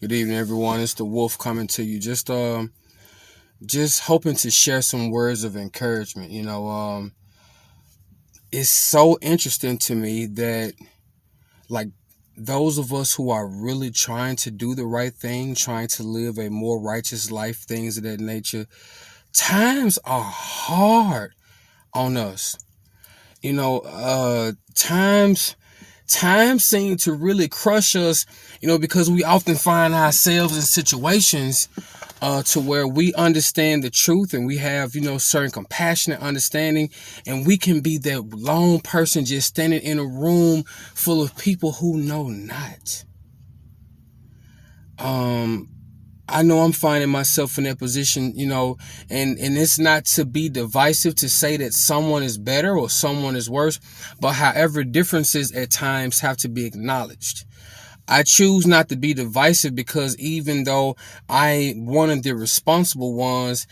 Good evening, everyone. It's the Wolf coming to you. Just hoping to share some words of encouragement. It's so interesting to me that, like, those of us who are really trying to do the right thing, trying to live a more righteous life, things of that nature, times are hard on us. Times seem to really crush us, because we often find ourselves in situations to where we understand the truth and we have, certain compassionate understanding, and we can be that lone person just standing in a room full of people who know not. I know I'm finding myself in that position, and it's not to be divisive to say that someone is better or someone is worse, but however, differences at times have to be acknowledged. I choose not to be divisive because even though I ain't one of the responsible ones,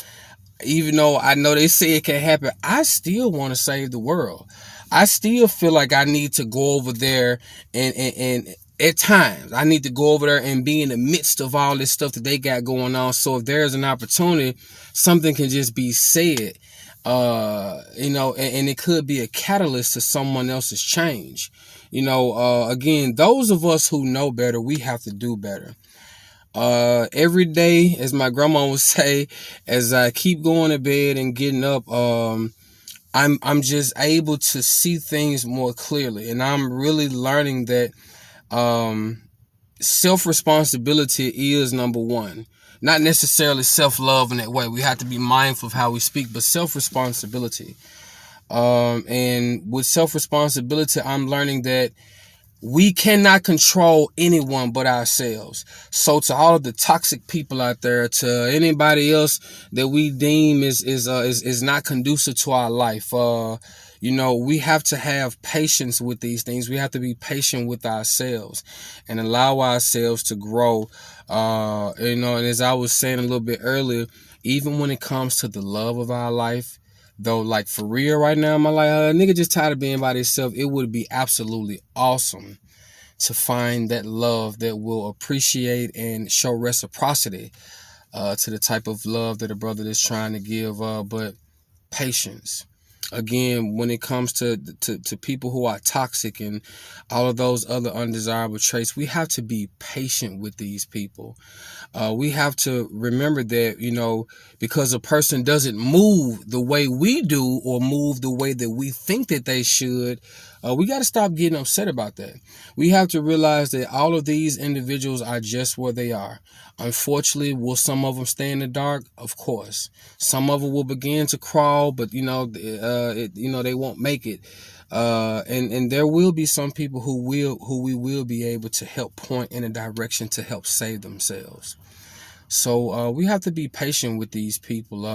even though I know they say it can happen, I still want to save the world. I still feel like I need to go over there and at times I need to go over there and be in the midst of all this stuff that they got going on. So if there's an opportunity, something can just be said, and it could be a catalyst to someone else's change. Again, those of us who know better, we have to do better. Every day, as my grandma would say, as I keep going to bed and getting up, I'm just able to see things more clearly. And I'm really learning that self-responsibility is number one. Not necessarily self-love in that way. We have to be mindful of how we speak, but self-responsibility. And with self-responsibility, I'm learning that we cannot control anyone but ourselves. So to all of the toxic people out there, to anybody else that we deem is not conducive to our life, we have to have patience with these things. We have to be patient with ourselves and allow ourselves to grow. And as I was saying a little bit earlier, even when it comes to the love of our life, though, like for real right now in my life, a nigga just tired of being by himself. It would be absolutely awesome to find that love that will appreciate and show reciprocity to the type of love that a brother is trying to give. But patience. Again, when it comes to people who are toxic and all of those other undesirable traits, we have to be patient with these people. We have to remember that, because a person doesn't move the way we do or move the way that we think that they should, we got to stop getting upset about that. We have to realize that all of these individuals are just where they are. Unfortunately, will some of them stay in the dark? Of course. Some of them will begin to crawl, but they won't make it. And there will be some people who we will be able to help point in a direction to help save themselves. So we have to be patient with these people,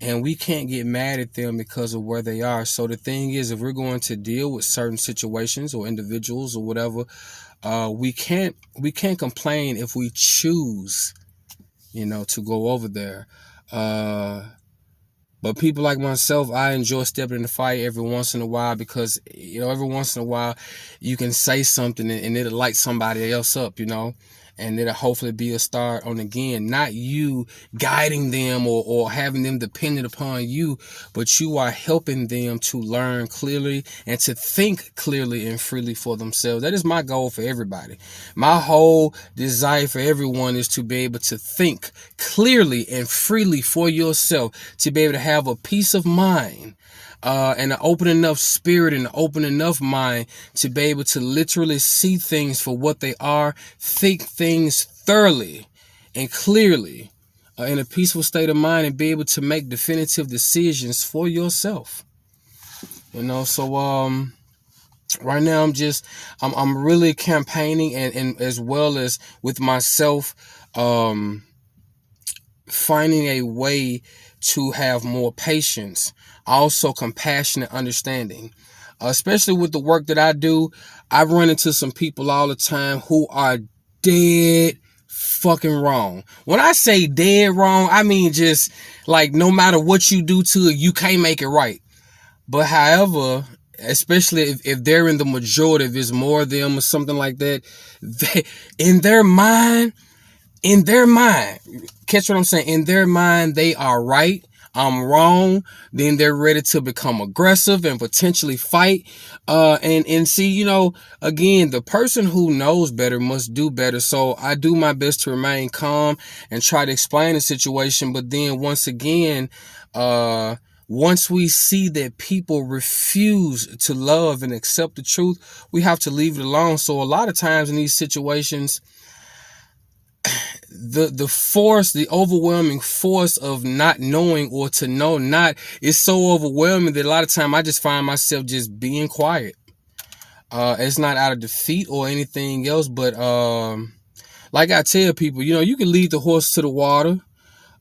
and we can't get mad at them because of where they are. So the thing is, if we're going to deal with certain situations or individuals or whatever, we can't complain if we choose, to go over there. But people like myself, I enjoy stepping in the fire every once in a while because, every once in a while you can say something and it'll light somebody else up, and it'll hopefully be a start on again. Not you guiding them or having them dependent upon you, but you are helping them to learn clearly and to think clearly and freely for themselves. That is my goal for everybody. My whole desire for everyone is to be able to think clearly and freely for yourself, to be able to have a peace of mind, and an open enough spirit and an open enough mind to be able to literally see things for what they are, think things thoroughly and clearly, in a peaceful state of mind, and be able to make definitive decisions for yourself. So right now I'm really campaigning and as well as with myself, finding a way to have more patience, also compassionate understanding, especially with the work that I do. I run into some people all the time who are dead fucking wrong. When I say dead wrong, I mean just like no matter what you do to it, you can't make it right. But however, especially if they're in the majority, if it's more of them or something like that, in their mind, in their mind, catch what I'm saying? In their mind, they are right, I'm wrong. Then they're ready to become aggressive and potentially fight. And see, you know, again, the person who knows better must do better. So I do my best to remain calm and try to explain the situation. But then once again, once we see that people refuse to love and accept the truth, we have to leave it alone. So a lot of times in these situations, the overwhelming force of not knowing or to know not is so overwhelming that a lot of time I just find myself just being quiet. It's not out of defeat or anything else, but like I tell people, you know, you can lead the horse to the water.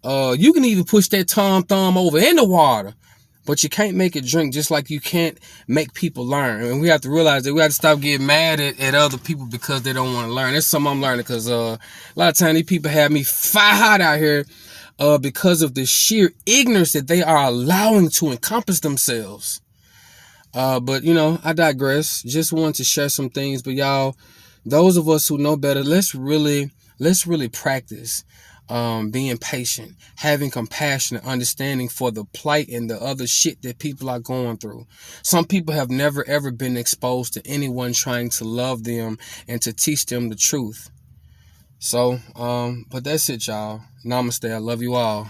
You can even push that tom thumb over in the water, but you can't make it drink, just like you can't make people learn. And we have to realize that we have to stop getting mad at other people because they don't want to learn. That's something I'm learning, because a lot of times these people have me fired out here because of the sheer ignorance that they are allowing to encompass themselves. But, you know, I digress. Just wanted to share some things. But y'all, those of us who know better, let's really practice being patient, having compassion and understanding for the plight and the other shit that people are going through. Some people have never ever been exposed to anyone trying to love them and to teach them the truth. So, but that's it, y'all. Namaste. I love you all.